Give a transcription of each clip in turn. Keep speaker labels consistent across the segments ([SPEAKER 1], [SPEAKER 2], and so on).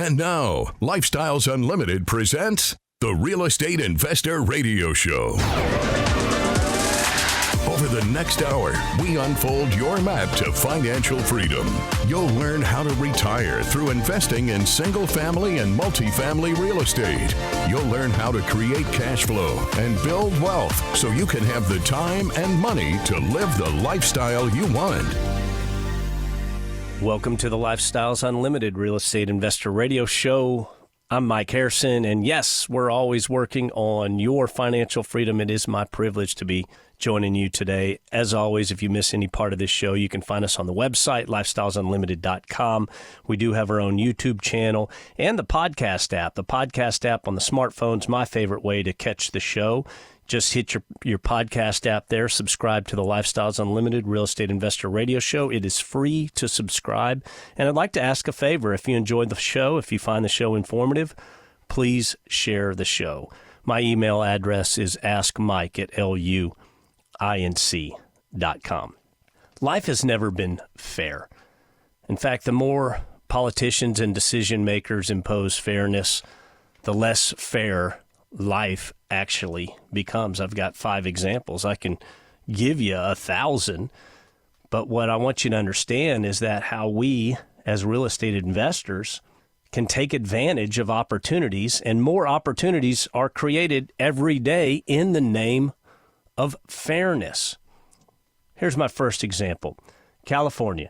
[SPEAKER 1] And now, Lifestyles Unlimited presents the Real Estate Investor Radio Show. Over the next hour, we unfold your map to financial freedom. You'll learn how to retire through investing in single-family and multifamily real estate. You'll learn how to create cash flow and build wealth so you can have the time and money to live the lifestyle you want.
[SPEAKER 2] Welcome to the Lifestyles Unlimited Real Estate Investor Radio Show. I'm Mike Harrison, and yes, we're always working on your financial freedom. It is my privilege to be joining you today. As always, if you miss any part of this show, you can find us on the website, lifestylesunlimited.com. We do have our own YouTube channel and the podcast app. The podcast app on the smartphone's my favorite way to catch the show. Just hit your podcast app there, subscribe to the Lifestyles Unlimited Real Estate Investor Radio Show. It is free to subscribe. And I'd like to ask a favor. If you enjoyed the show, if you find the show informative, please share the show. My email address is askmike@luinc.com. Life has never been fair. In fact, the more politicians and decision makers impose fairness, the less fair life actually becomes. I've got 5 examples. I can give you 1,000, but what I want you to understand is that how we, as real estate investors, can take advantage of opportunities, and more opportunities are created every day in the name of fairness. Here's my first example. California.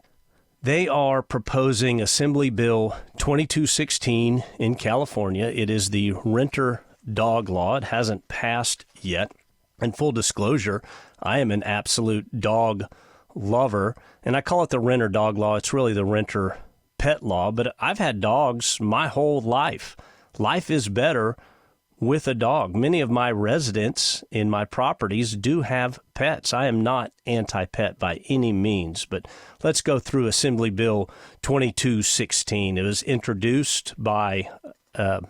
[SPEAKER 2] They are proposing Assembly Bill 2216 in California. It is the renter dog law. It hasn't passed yet. And full disclosure, I am an absolute dog lover, and I call it the renter dog law. It's really the renter pet law, but I've had dogs my whole life. Life is better with a dog. Many of my residents in my properties do have pets. I am not anti-pet by any means, but let's go through Assembly Bill 2216. It was introduced by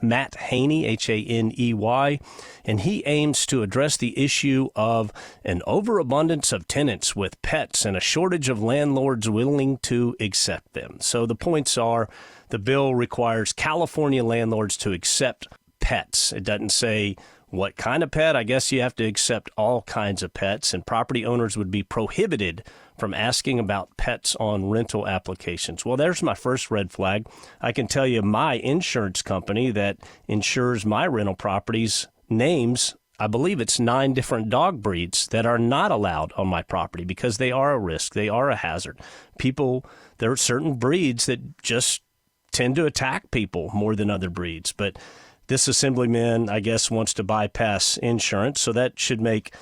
[SPEAKER 2] Matt Haney, Haney, and he aims to address the issue of an overabundance of tenants with pets and a shortage of landlords willing to accept them. So the points are, the bill requires California landlords to accept pets. It doesn't say what kind of pet. I guess you have to accept all kinds of pets, and property owners would be prohibited from asking about pets on rental applications. Well, there's my first red flag. I can tell you my insurance company that insures my rental properties names, I believe it's 9 different dog breeds that are not allowed on my property because they are a risk. They are a hazard. There are certain breeds that just tend to attack people more than other breeds. But this assemblyman, I guess, wants to bypass insurance. So that should make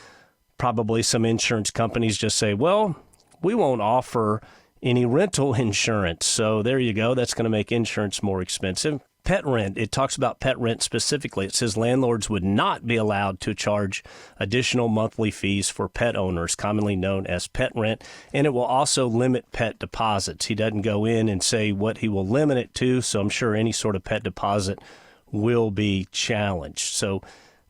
[SPEAKER 2] probably some insurance companies just say, well, we won't offer any rental insurance. So there you go. That's going to make insurance more expensive. Pet rent. It talks about pet rent specifically. It says landlords would not be allowed to charge additional monthly fees for pet owners, commonly known as pet rent. And it will also limit pet deposits. He doesn't go in and say what he will limit it to. So I'm sure any sort of pet deposit will be challenged. So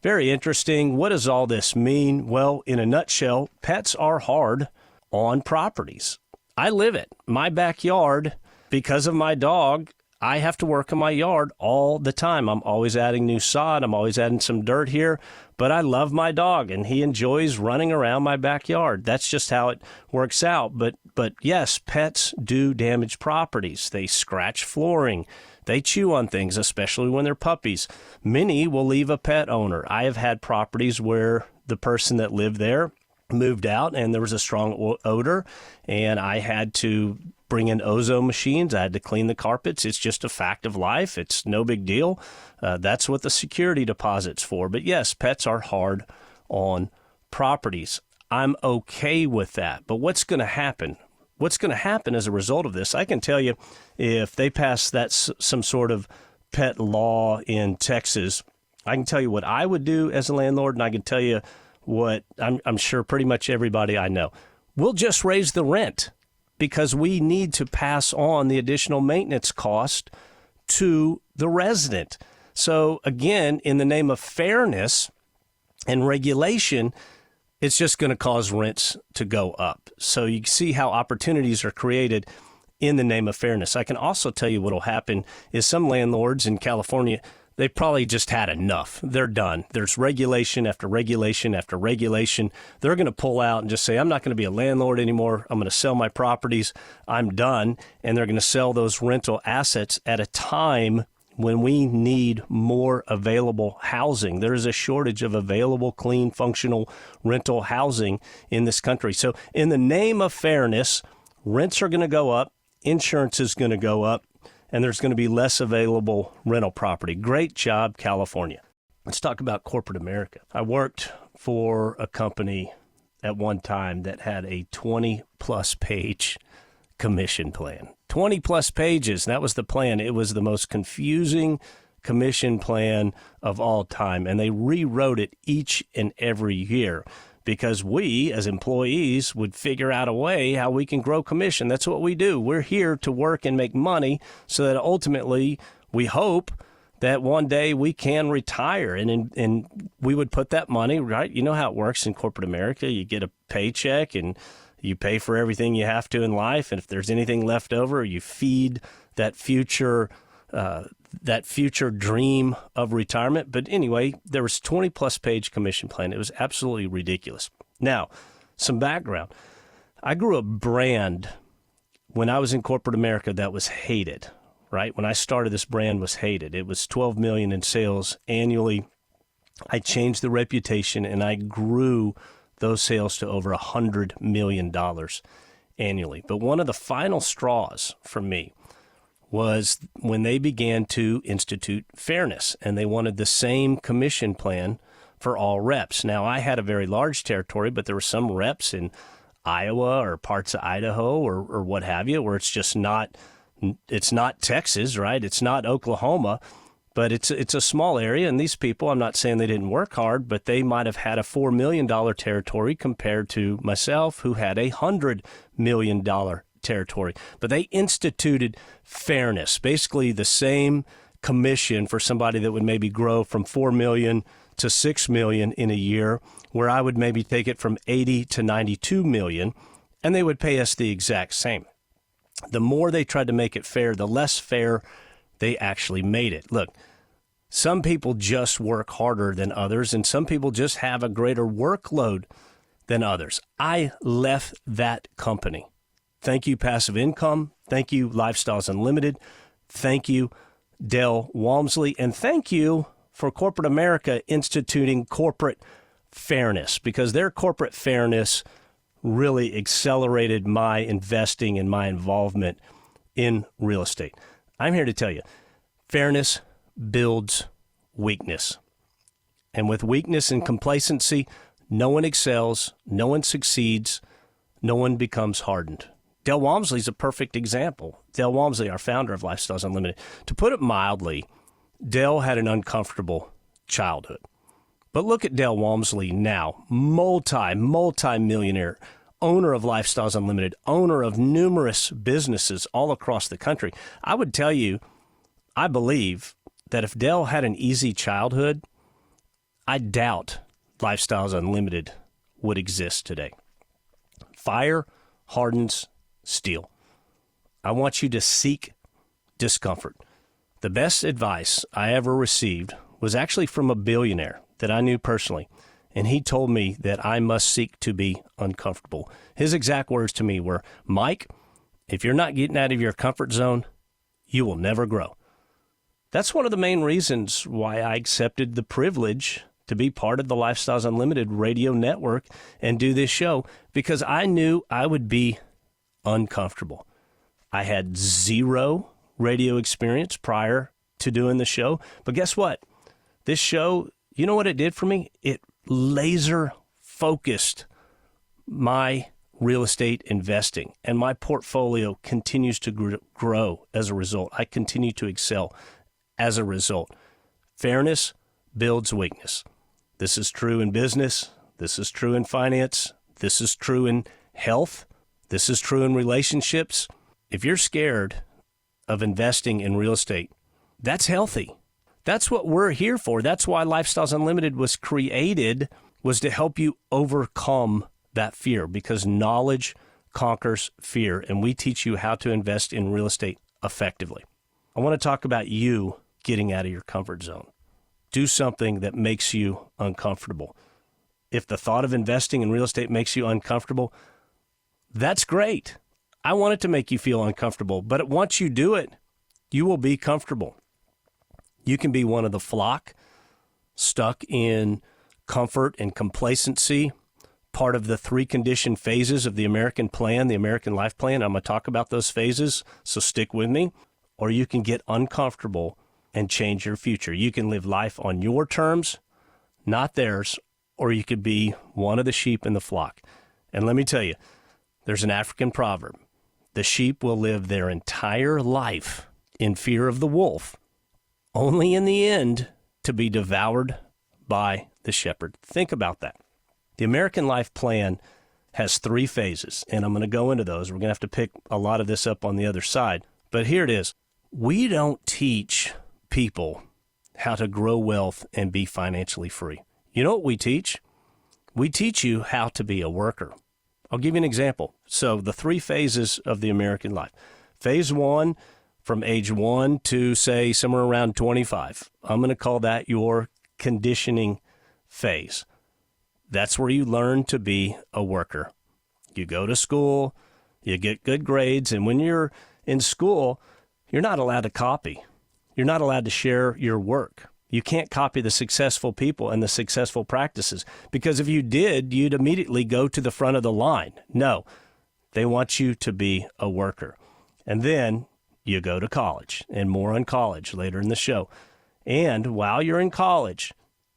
[SPEAKER 2] very interesting. What does all this mean? Well, in a nutshell, pets are hard on properties. I live it. My backyard, because of my dog, I have to work in my yard all the time. I'm always adding new sod. I'm always adding some dirt here, but I love my dog and he enjoys running around my backyard. That's just how it works out. But yes, pets do damage properties. They scratch flooring. They chew on things, especially when they're puppies. Many will leave a pet owner. I have had properties where the person that lived there moved out and there was a strong odor, and I had to bring in ozone machines. I had to clean the carpets. It's just a fact of life. It's no big deal. That's what the security deposit's for. But yes, pets are hard on properties. I'm okay with that. But what's going to happen? What's going to happen as a result of this? I can tell you, if they pass some sort of pet law in Texas, I can tell you what I would do as a landlord, and I can tell you what I'm sure pretty much everybody I know. We'll just raise the rent because we need to pass on the additional maintenance cost to the resident. So again, in the name of fairness and regulation, it's just going to cause rents to go up. So you see how opportunities are created in the name of fairness. I can also tell you what will happen is some landlords in California, they probably just had enough. They're done. There's regulation after regulation after regulation. They're going to pull out and just say, I'm not going to be a landlord anymore. I'm going to sell my properties. I'm done. And they're going to sell those rental assets at a time when we need more available housing. There is a shortage of available, clean, functional rental housing in this country. So in the name of fairness, rents are going to go up, insurance is going to go up, and there's going to be less available rental property. Great job, California. Let's talk about corporate America. I worked for a company at one time that had a 20-plus page commission plan. 20-plus pages, that was the plan. It was the most confusing commission plan of all time, and they rewrote it each and every year because we, as employees, would figure out a way how we can grow commission. That's what we do. We're here to work and make money so that ultimately we hope that one day we can retire. And we would put that money, right? You know how it works in corporate America. You get a paycheck and you pay for everything you have to in life. And if there's anything left over, you feed that future dream of retirement. But anyway, there was 20-plus page commission plan. It was absolutely ridiculous. Now, some background. I grew a brand when I was in corporate America that was hated, right? When I started, this brand was hated. It was $12 million in sales annually. I changed the reputation, and I grew those sales to over $100 million annually. But one of the final straws for me was when they began to institute fairness, and they wanted the same commission plan for all reps. Now, I had a very large territory, but there were some reps in Iowa or parts of Idaho or what have you, where it's not Texas, right? It's not Oklahoma, but it's a small area. And these people, I'm not saying they didn't work hard, but they might have had a $4 million territory compared to myself, who had a $100 million territory. But they instituted fairness, basically the same commission for somebody that would maybe grow from 4 million to 6 million in a year, where I would maybe take it from 80 to 92 million, and they would pay us the exact same. The more they tried to make it fair, the less fair they actually made it. Look, some people just work harder than others, and some people just have a greater workload than others. I left that company. Thank you, Passive Income. Thank you, Lifestyles Unlimited. Thank you, Del Walmsley. And thank you for corporate America instituting corporate fairness, because their corporate fairness really accelerated my investing and my involvement in real estate. I'm here to tell you, fairness builds weakness. And with weakness and complacency, no one excels, no one succeeds, no one becomes hardened. Del Walmsley is a perfect example. Del Walmsley, our founder of Lifestyles Unlimited. To put it mildly, Del had an uncomfortable childhood. But look at Del Walmsley now, multi-millionaire, owner of Lifestyles Unlimited, owner of numerous businesses all across the country. I would tell you, I believe that if Del had an easy childhood, I doubt Lifestyles Unlimited would exist today. Fire hardens steel. I want you to seek discomfort. The best advice I ever received was actually from a billionaire that I knew personally, and he told me that I must seek to be uncomfortable. His exact words to me were, Mike, if you're not getting out of your comfort zone, you will never grow. That's one of the main reasons why I accepted the privilege to be part of the Lifestyles Unlimited radio network and do this show, because I knew I would be uncomfortable. I had zero radio experience prior to doing the show, but guess what? This show, you know what it did for me? It laser focused my real estate investing, and my portfolio continues to grow as a result. I continue to excel as a result. Fairness builds weakness. This is true in business. This is true in finance. This is true in health. This is true in relationships. If you're scared of investing in real estate, that's healthy. That's what we're here for. That's why Lifestyles Unlimited was created, was to help you overcome that fear, because knowledge conquers fear, and we teach you how to invest in real estate effectively. I want to talk about you getting out of your comfort zone. Do something that makes you uncomfortable. If the thought of investing in real estate makes you uncomfortable, that's great. I want it to make you feel uncomfortable, but once you do it, you will be comfortable. You can be one of the flock, stuck in comfort and complacency, part of the 3 condition phases of the American plan, the American Life Plan. I'm going to talk about those phases, so stick with me. Or you can get uncomfortable and change your future. You can live life on your terms, not theirs, or you could be one of the sheep in the flock. And let me tell you, there's an African proverb. The sheep will live their entire life in fear of the wolf, only in the end to be devoured by the shepherd. Think about that. The American Life Plan has 3 phases, and I'm going to go into those. We're going to have to pick a lot of this up on the other side. But here it is. We don't teach people how to grow wealth and be financially free. You know what we teach? We teach you how to be a worker. I'll give you an example. So the 3 phases of the American life. Phase 1, from age 1 to, say, somewhere around 25. I'm going to call that your conditioning phase. That's where you learn to be a worker. You go to school, you get good grades, and when you're in school, you're not allowed to copy. You're not allowed to share your work. You can't copy the successful people and the successful practices, because if you did, you'd immediately go to the front of the line. No, they want you to be a worker. And then you go to college, and more on college later in the show. And while you're in college,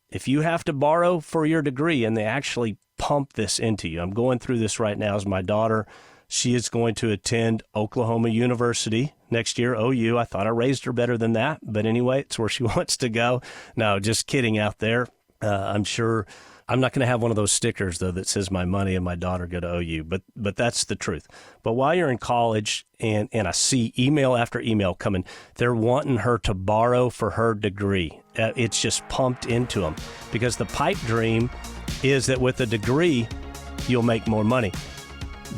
[SPEAKER 2] if you have to borrow for your degree, and they actually pump this into you. I'm going through this right now as my daughter. She is going to attend Oklahoma University next year, OU. I thought I raised her better than that. But anyway, it's where she wants to go. No, just kidding out there. I'm sure I'm not going to have one of those stickers, though, that says my money and my daughter go to OU. But that's the truth. But while you're in college, and I see email after email coming, they're wanting her to borrow for her degree. It's just pumped into them, because the pipe dream is that with a degree, you'll make more money.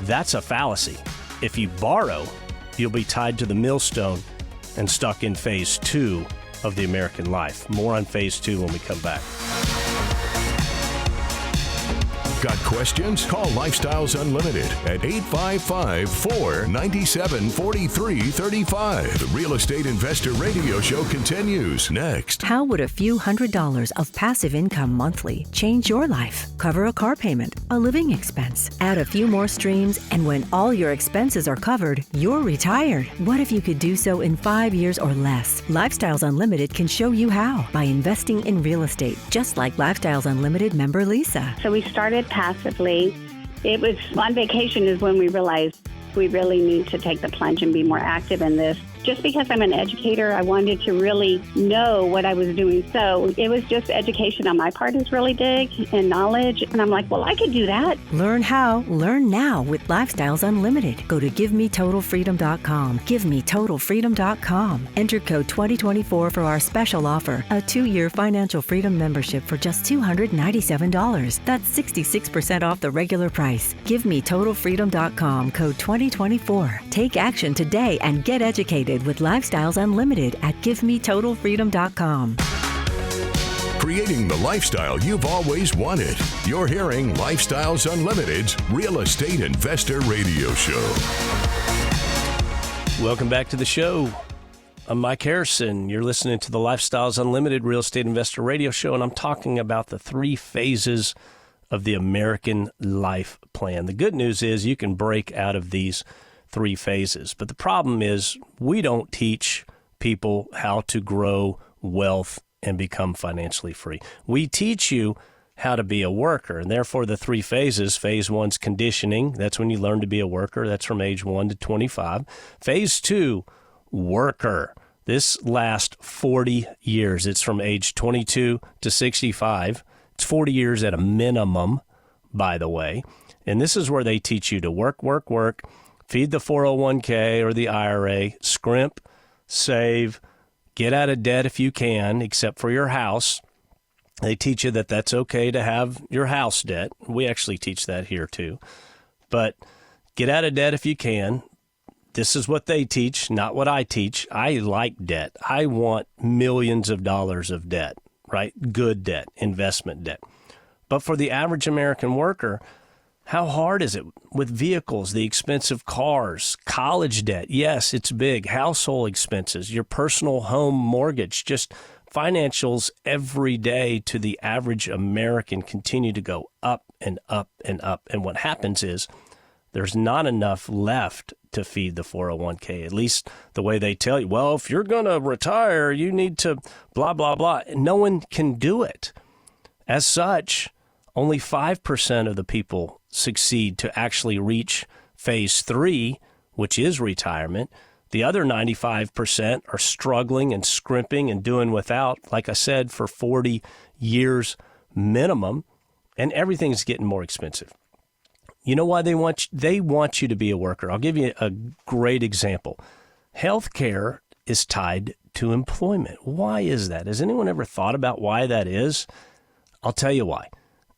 [SPEAKER 2] That's a fallacy. If you borrow, you'll be tied to the millstone and stuck in phase 2 of the American life. More on phase 2 when we come back.
[SPEAKER 1] Got questions? Call Lifestyles Unlimited at 855-497-4335. The Real Estate Investor Radio Show continues next.
[SPEAKER 3] How would a few $100s of passive income monthly change your life? Cover a car payment, a living expense, add a few more streams, and when all your expenses are covered, you're retired. What if you could do so in 5 years or less? Lifestyles Unlimited can show you how by investing in real estate, just like Lifestyles Unlimited member Lisa.
[SPEAKER 4] So we started passively. It was on vacation is when we realized we really need to take the plunge and be more active in this. Just because I'm an educator, I wanted to really know what I was doing. So it was just education on my part is really big, and knowledge. And I'm like, well, I could do that.
[SPEAKER 3] Learn how, learn now with Lifestyles Unlimited. Go to GiveMeTotalFreedom.com. GiveMeTotalFreedom.com. Enter code 2024 for our special offer, a 2-year financial freedom membership for just $297. That's 66% off the regular price. GiveMeTotalFreedom.com, code 2024. Take action today and get educated with Lifestyles Unlimited at GiveMeTotalFreedom.com.
[SPEAKER 1] Creating the lifestyle you've always wanted. You're hearing Lifestyles Unlimited's Real Estate Investor Radio Show.
[SPEAKER 2] Welcome back to the show. I'm Mike Harrison. You're listening to the Lifestyles Unlimited Real Estate Investor Radio Show, and I'm talking about the 3 phases of the American Life Plan. The good news is you can break out of these 3 phases. But the problem is we don't teach people how to grow wealth and become financially free. We teach you how to be a worker, and therefore the 3 phases. Phase 1's conditioning. That's when you learn to be a worker. That's from age 1 to 25. Phase 2, worker. This lasts 40 years. It's from age 22 to 65. It's 40 years at a minimum, by the way. And this is where they teach you to work, feed the 401k or the IRA, scrimp, save, get out of debt if you can, except for your house. They teach you that that's okay to have your house debt. We actually teach that here too. But Get out of debt if you can. This is what they teach, not what I teach. I like debt. I want millions of dollars of debt, right? Good debt, investment debt. But for the average American worker, how hard is it with vehicles, the expensive cars, college debt? Yes, it's big. Household expenses, your personal home mortgage, just financials every day to the average American continue to go up and up and up. And what happens is there's not enough left to feed the 401k, at least the way they tell you. Well, if you're going to retire, you need to blah, blah, blah. No one can do it. As such, only 5% of the people succeed to actually reach phase 3, which is retirement. The other 95% are struggling and scrimping and doing without, like I said, for 40 years minimum, and everything's getting more expensive. You know why they want you to be a worker? I'll give you a great example. Healthcare is tied to employment. Why is that? Has anyone ever thought about why that is? I'll tell you why.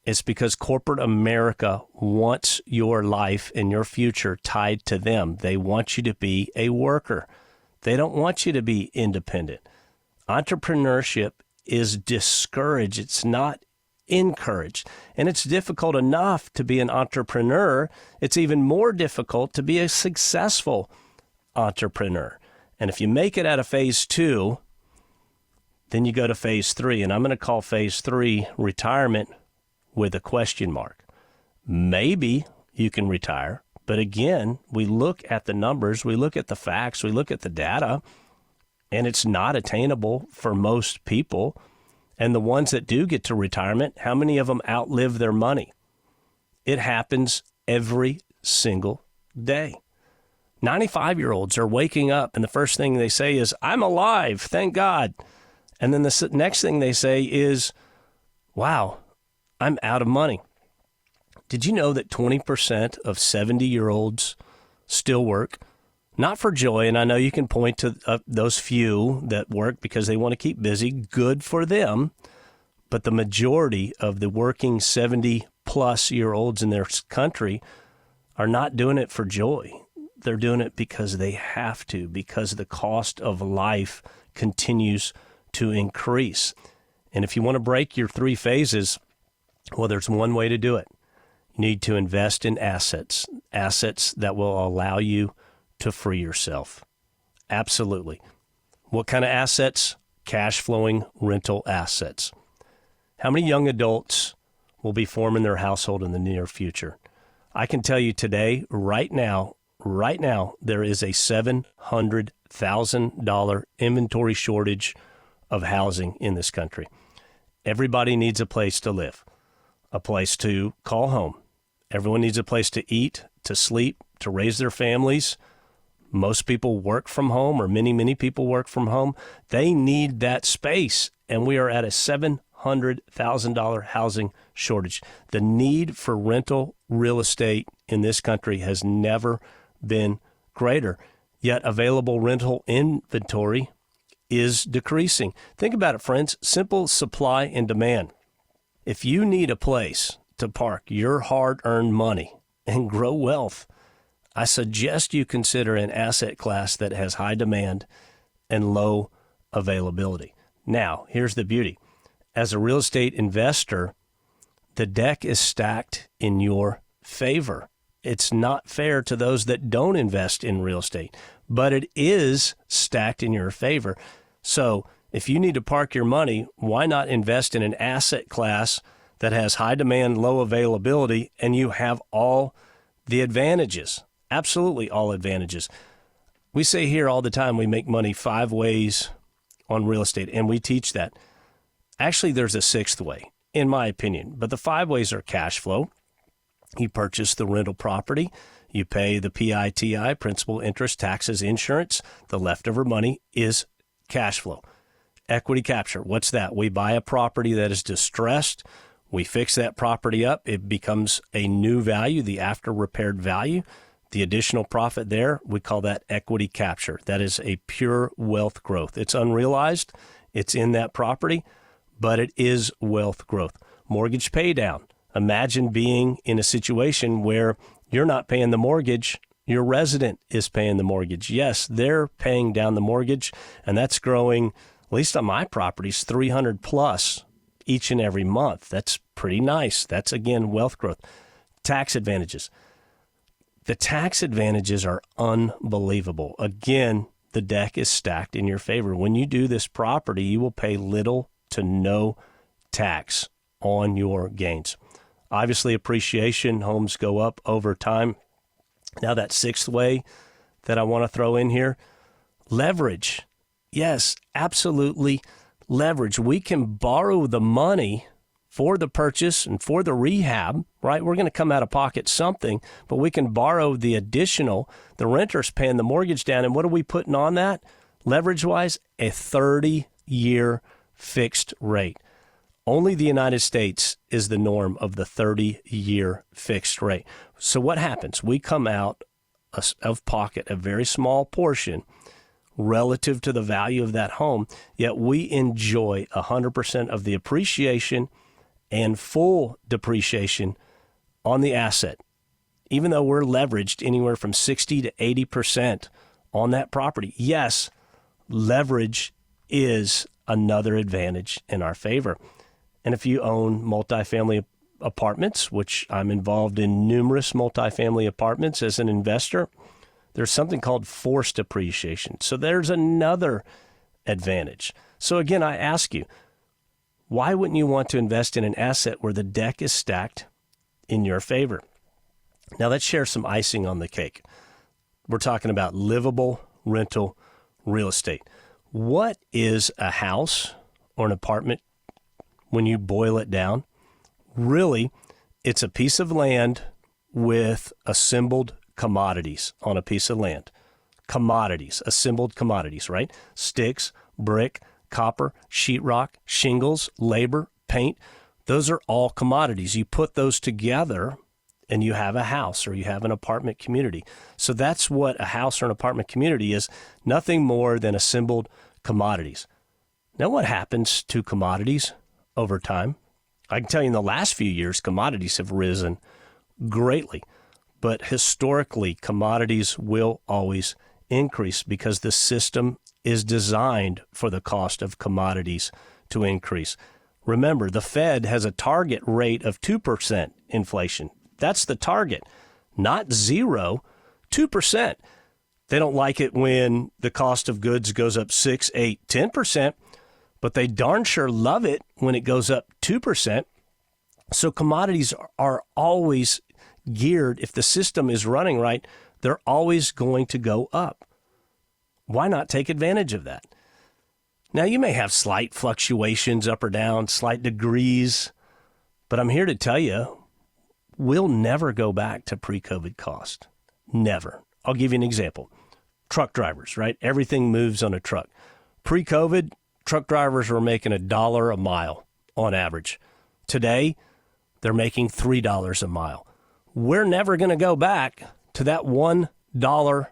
[SPEAKER 2] It's because corporate America wants your life and your future tied to them. They want you to be a worker. They don't want you to be independent. Entrepreneurship is discouraged. It's not encouraged. And it's difficult enough to be an entrepreneur. It's even more difficult to be a successful entrepreneur. And if you make it out of phase 2, then you go to phase 3. And I'm going to call phase 3 retirement with a question mark. Maybe you can retire. But again, we look at the numbers, we look at the facts, we look at the data, and it's not attainable for most people. And the ones that do get to retirement, how many of them outlive their money? It happens every single day. 95-year-olds are waking up, and the first thing they say is, I'm alive, thank God. And then the next thing they say is, wow, I'm out of money. Did you know that 20% of 70-year-olds still work? Not for joy, and I know you can point to those few that work because they want to keep busy. Good for them. But the majority of the working 70-plus-year-olds in their country are not doing it for joy. They're doing it because they have to, because the cost of life continues to increase. And if you want to break your 3 phases, well, there's one way to do it. You need to invest in assets that will allow you to free yourself. Absolutely. What kind of assets? Cash flowing rental assets. How many young adults will be forming their household in the near future? I can tell you today, right now, there is a $700,000 inventory shortage of housing in this country. Everybody needs a place to live, a place to call home. Everyone needs a place to eat, to sleep, to raise their families. Most people work from home, or many people work from home. They need that space, and we are at a $700,000 housing shortage. The need for rental real estate in this country has never been greater, yet available rental inventory is decreasing. Think about it, friends. Simple supply and demand. If you need a place to park your hard-earned money and grow wealth, I suggest you consider an asset class that has high demand and low availability. Now, here's the beauty. As a real estate investor, the deck is stacked in your favor. It's not fair to those that don't invest in real estate, but it is stacked in your favor. So if you need to park your money, why not invest in an asset class that has high demand, low availability, and you have all the advantages? Absolutely all advantages. We say here all the time we make money 5 ways on real estate, and we teach that. Actually, there's a 6th way, in my opinion, but the 5 ways are cash flow. You purchase the rental property. You pay the PITI, principal, interest, taxes, insurance. The leftover money is cash flow. Equity capture. What's that? We buy a property that is distressed. We fix that property up. It becomes a new value, the after repaired value. The additional profit there, we call that equity capture. That is a pure wealth growth. It's unrealized. It's in that property, but it is wealth growth. Mortgage pay down. Imagine being in a situation where You're not paying the mortgage. Your resident is paying the mortgage. Yes, they're paying down the mortgage, and that's growing, at least on my properties, 300 plus each and every month. That's pretty nice. That's, again, wealth growth. Tax advantages. The tax advantages are unbelievable. Again, the deck is stacked in your favor. When you do this property, you will pay little to no tax on your gains. Obviously, appreciation, homes go up over time. Now, that sixth way that I want to throw in here, leverage. Yes, absolutely leverage. We can borrow the money for the purchase and for the rehab, right? We're going to come out of pocket something, but we can borrow the additional. The renter's paying the mortgage down, and what are we putting on that? Leverage-wise, a 30-year fixed rate. Only the United States is the norm of the 30-year fixed rate. So what happens? We come out of pocket a very small portion relative to the value of that home, yet we enjoy 100% of the appreciation and full depreciation on the asset, even though we're leveraged anywhere from 60 to 80% on that property. Yes, leverage is another advantage in our favor. And if you own multifamily apartments, which I'm involved in numerous multifamily apartments as an investor, there's something called forced appreciation. So there's another advantage. So again, I ask you, why wouldn't you want to invest in an asset where the deck is stacked in your favor? Now let's share some icing on the cake. We're talking about livable rental real estate. What is a house or an apartment when you boil it down? Really, it's a piece of land with assembled commodities on a piece of land. Commodities, assembled commodities, right? Sticks, brick, copper, sheetrock, shingles, labor, paint. Those are all commodities. You put those together and you have a house or you have an apartment community. So that's what a house or an apartment community is, nothing more than assembled commodities. Now, what happens to commodities over time? I can tell you in the last few years, commodities have risen greatly. But historically, commodities will always increase because the system is designed for the cost of commodities to increase. Remember, the Fed has a target rate of 2% inflation. That's the target, not 0, 2%. They don't like it when the cost of goods goes up 6, 8, 10%, but they darn sure love it when it goes up 2%. So commodities are always geared, if the system is running right, they're always going to go up. Why not take advantage of that? Now, you may have slight fluctuations up or down, slight degrees, but I'm here to tell you, we'll never go back to pre-COVID cost. Never. I'll give you an example. Truck drivers, right? Everything moves on a truck. Pre-COVID, truck drivers were making $1 a mile on average. Today, they're making $3 a mile. We're never going to go back to that $1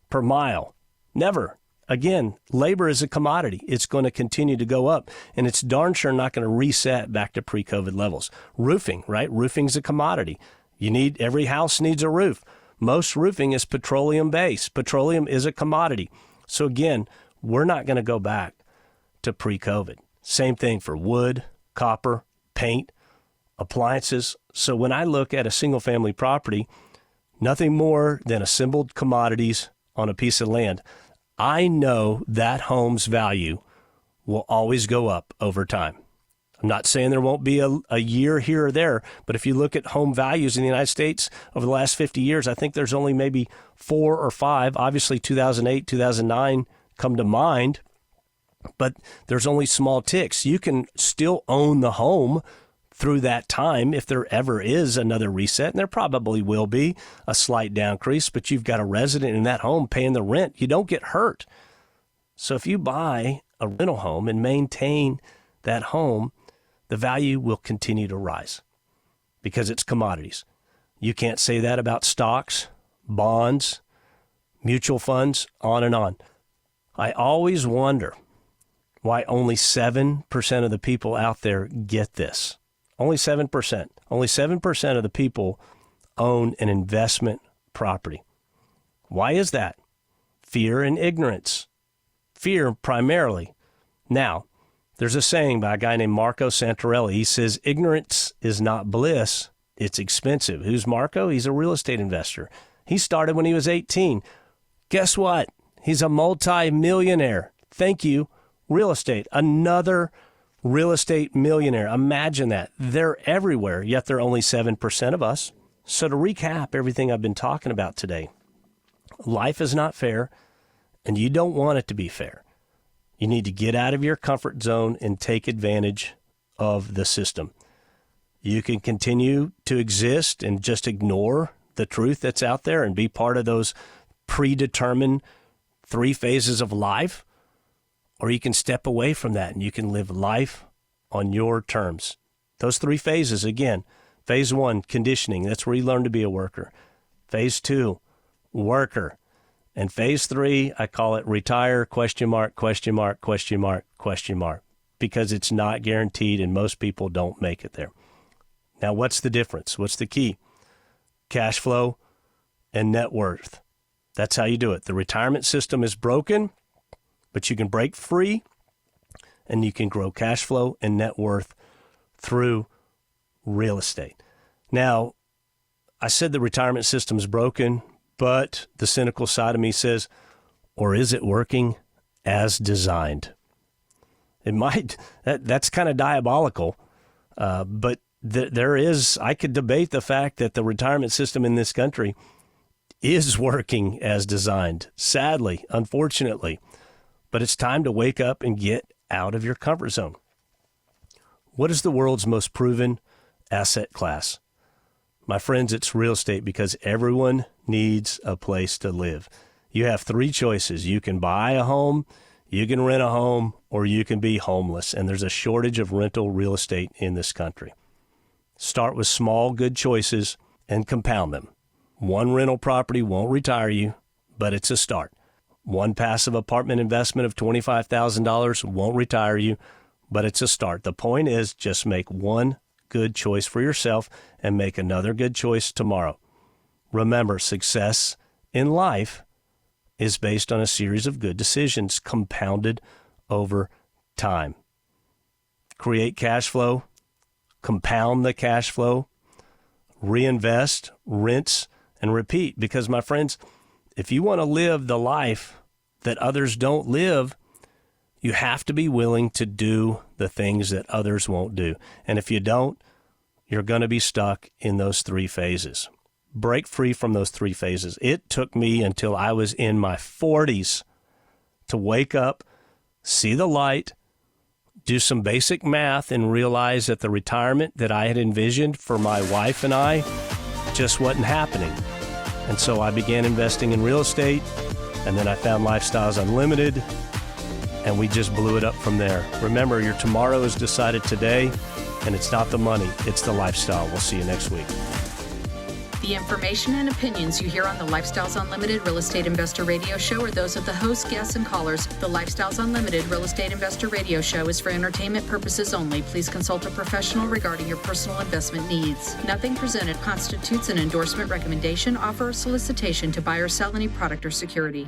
[SPEAKER 2] per mile. Never. Again, labor is a commodity. It's going to continue to go up, and it's darn sure not going to reset back to pre-COVID levels. Roofing, right? Roofing's a commodity. Every house needs a roof. Most roofing is petroleum-based. Petroleum is a commodity. So again, we're not going to go back to pre-COVID. Same thing for wood, copper, paint, appliances. So when I look at a single-family property, nothing more than assembled commodities on a piece of land, I know that home's value will always go up over time. I'm not saying there won't be a year here or there, but if you look at home values in the United States over the last 50 years, I think there's only maybe 4 or 5. Obviously, 2008, 2009 come to mind, but there's only small ticks. You can still own the home through that time if there ever is another reset, and there probably will be a slight downcrease, but you've got a resident in that home paying the rent. You don't get hurt. So if you buy a rental home and maintain that home, the value will continue to rise because it's commodities. You can't say that about stocks, bonds, mutual funds, on and on. I always wonder why only 7% of the people out there get this. Only 7%. Only 7% of the people own an investment property. Why is that? Fear and ignorance. Fear primarily. Now, there's a saying by a guy named Marco Santarelli. He says, ignorance is not bliss, it's expensive. Who's Marco? He's a real estate investor. He started when he was 18. Guess what? He's a multi-millionaire. Thank you, real estate. Another real estate millionaire. Imagine that. They're everywhere, yet they're only 7% of us. So to recap everything I've been talking about today, life is not fair, and you don't want it to be fair. You need to get out of your comfort zone and take advantage of the system. You can continue to exist and just ignore the truth that's out there and be part of those predetermined 3 phases of life, or you can step away from that and you can live life on your terms. Those 3 phases, again, phase 1, conditioning. That's where you learn to be a worker. Phase 2, worker. And phase 3, I call it retire, question mark, question mark, question mark, question mark, because it's not guaranteed and most people don't make it there. Now, what's the difference? What's the key? Cash flow and net worth. That's how you do it. The retirement system is broken, but you can break free and you can grow cash flow and net worth through real estate. Now, I said the retirement system is broken, but the cynical side of me says, or is it working as designed? It might. That's kind of diabolical, but there is, I could debate the fact that the retirement system in this country is working as designed, sadly, unfortunately. But it's time to wake up and get out of your comfort zone. What is the world's most proven asset class? My friends, it's real estate, because everyone needs a place to live. You have 3 choices. You can buy a home, you can rent a home, or you can be homeless. And there's a shortage of rental real estate in this country. Start with small, good choices and compound them. 1 rental property won't retire you, but it's a start. 1 passive apartment investment of $25,000 won't retire you, but it's a start. The point is, just make 1 good choice for yourself and make another good choice tomorrow. Remember, success in life is based on a series of good decisions compounded over time. Create cash flow, compound the cash flow, reinvest, rinse, and repeat. Because, my friends, if you want to live the life that others don't live, you have to be willing to do the things that others won't do. And if you don't, you're going to be stuck in those 3 phases. Break free from those 3 phases. It took me until I was in my 40s to wake up, see the light, do some basic math, and realize that the retirement that I had envisioned for my wife and I just wasn't happening. And so I began investing in real estate, and then I found Lifestyles Unlimited, and we just blew it up from there. Remember, your tomorrow is decided today, and it's not the money, it's the lifestyle. We'll see you next week.
[SPEAKER 5] The information and opinions you hear on the Lifestyles Unlimited Real Estate Investor Radio Show are those of the hosts, guests, and callers. The Lifestyles Unlimited Real Estate Investor Radio Show is for entertainment purposes only. Please consult a professional regarding your personal investment needs. Nothing presented constitutes an endorsement, recommendation, offer, or solicitation to buy or sell any product or security.